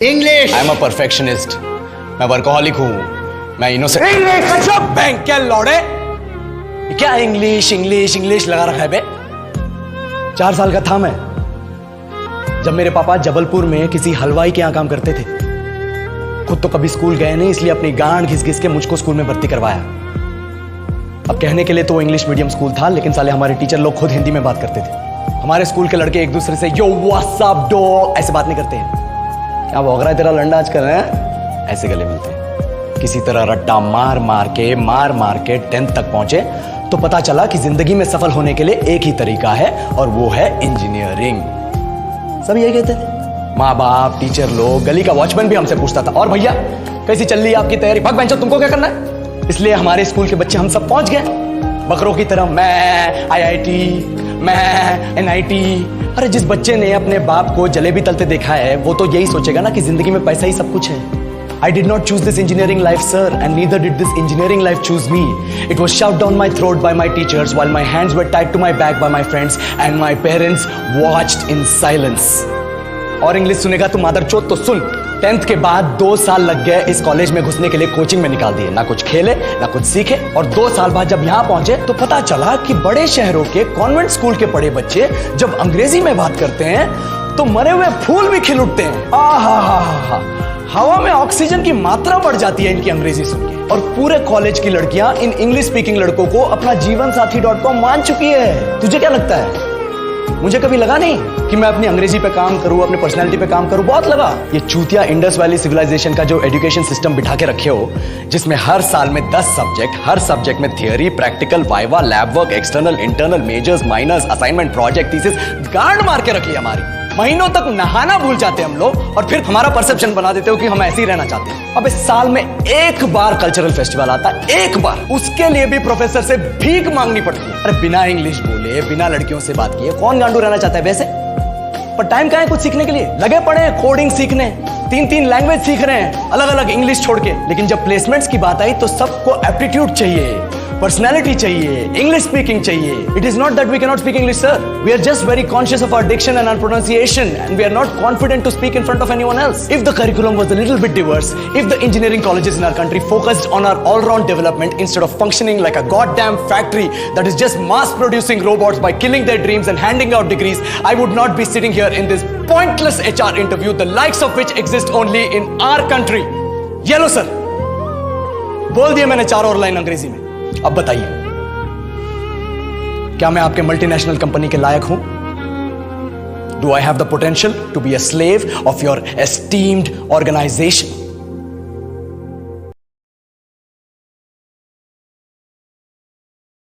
English. I am a perfectionist. मैं workaholic हूँ। मैं इनोसेंट। इंग्लिश बैंक क्या लौड़े, ये क्या इंग्लिश इंग्लिश इंग्लिश लगा रखा है बे। 4 साल का था मैं जब मेरे पापा जबलपुर में किसी हलवाई के यहां काम करते थे। खुद तो कभी स्कूल गए नहीं, इसलिए अपनी गांड घिस घिस के मुझको स्कूल में भर्ती करवाया। अब कहने के लिए तो वो इंग्लिश मीडियम स्कूल था, लेकिन साले हमारे टीचर लोग खुद हिंदी में बात करते थे। हमारे स्कूल के लड़के एक दूसरे से यो व्हाट्स अप डॉग ऐसे बात नहीं करते हैं। क्या भौंक रहा है तेरा लंडा आजकल है, ऐसे गले मिलते हैं। किसी तरह रट्टा मार मार के 10th तक पहुंचे तो पता चला कि जिंदगी में सफल होने के लिए एक ही तरीका है, और वो है इंजीनियरिंग। सब यही कहते थे, माँ बाप, टीचर लोग, गली का वॉचमैन भी हमसे पूछता था, और भैया कैसी चल रही है आपकी तैयारी? भाग बेंचो, तुमको क्या करना है? इसलिए हमारे स्कूल के बच्चे हम सब पहुंच गए बकरों की तरह। मैं IIT, मैं NIT। अरे जिस बच्चे ने अपने बाप को जलेबी तलते देखा है वो तो यही सोचेगा ना कि जिंदगी में पैसा ही सब कुछ है। I did not choose this engineering life, sir, and neither did this engineering life choose me. It was shoved down my throat by my teachers while my hands were tied to my back by my friends and my parents watched in silence. और English सुनेगा तू मादरचोद तो सुन। 10th के बाद 2 साल लग गए इस कॉलेज में घुसने के लिए, कोचिंग में निकाल दिए। ना कुछ खेले ना कुछ सीखे, और 2 साल बाद जब यहाँ पहुंचे तो पता चला कि बड़े शहरों के कॉन्वेंट स्कूल के पढ़े बच्चे जब अंग्रेजी में बात करते हैं तो मरे हुए फूल भी खिल उठते हैं। आहा, हवा में ऑक्सीजन की मात्रा बढ़ जाती है इनकी अंग्रेजी सुन के। और पूरे कॉलेज की लड़कियां इन इंग्लिश स्पीकिंग लड़कों को अपना जीवन साथी.com मान चुकी है। तुझे क्या लगता है? मुझे कभी लगा नहीं कि मैं अपनी अंग्रेजी पे काम करूं, अपनी पर्सनालिटी पे काम करूं। बहुत लगा। ये चूतिया इंडस वैली सिविलाइजेशन का जो एजुकेशन सिस्टम बिठा के रखे हो, जिसमें हर साल में 10 सब्जेक्ट, हर सब्जेक्ट में theory, practical, viva, lab work, external, internal, majors, minors, assignment, project, thesis, गांड मार के रख लिया हमारी। महीनों तक नहाना भूल जाते हैं हम लोग, और फिर हमारा परसेप्शन बना देते हो कि हम ऐसे ही रहना चाहते हैं। अब इस साल में 1 बार कल्चरल फेस्टिवल आता है, 1 बार। उसके लिए भी प्रोफेसर से भीख मांगनी पड़ती है। अरे बिना इंग्लिश बोले, बिना लड़कियों से बात किए कौन गांडू रहना चाहता है वैसे? पर टाइम कहाँ है कुछ सीखने के लिए? लगे पड़े हैं कोडिंग सीखने, 3-3 लैंग्वेज सीख रहे हैं, अलग अलग इंग्लिश छोड़ के। लेकिन जब प्लेसमेंट्स की बात आई तो सबको एप्टीट्यूड चाहिए, पर्सनैलिटी चाहिए, इंग्लिश स्पीकिंग चाहिए। It is not that we can not speak English, sir. We are just very conscious of our diction and our pronunciation, and we are not confident to speak in front of anyone else. If the curriculum was a little bit diverse, if the engineering colleges in our country focused on our all-round development instead of functioning like a goddamn factory that is just mass-producing robots by killing their dreams and handing out degrees, I would not be sitting here in this pointless HR interview, the likes of which exist only in our country. Yellow sir, बोल दिया मैंने 4 और line अंग्रेजी में। अब बताइए, क्या मैं आपके मल्टीनेशनल कंपनी के लायक हूं? Do I have the potential to be a slave of your esteemed organization?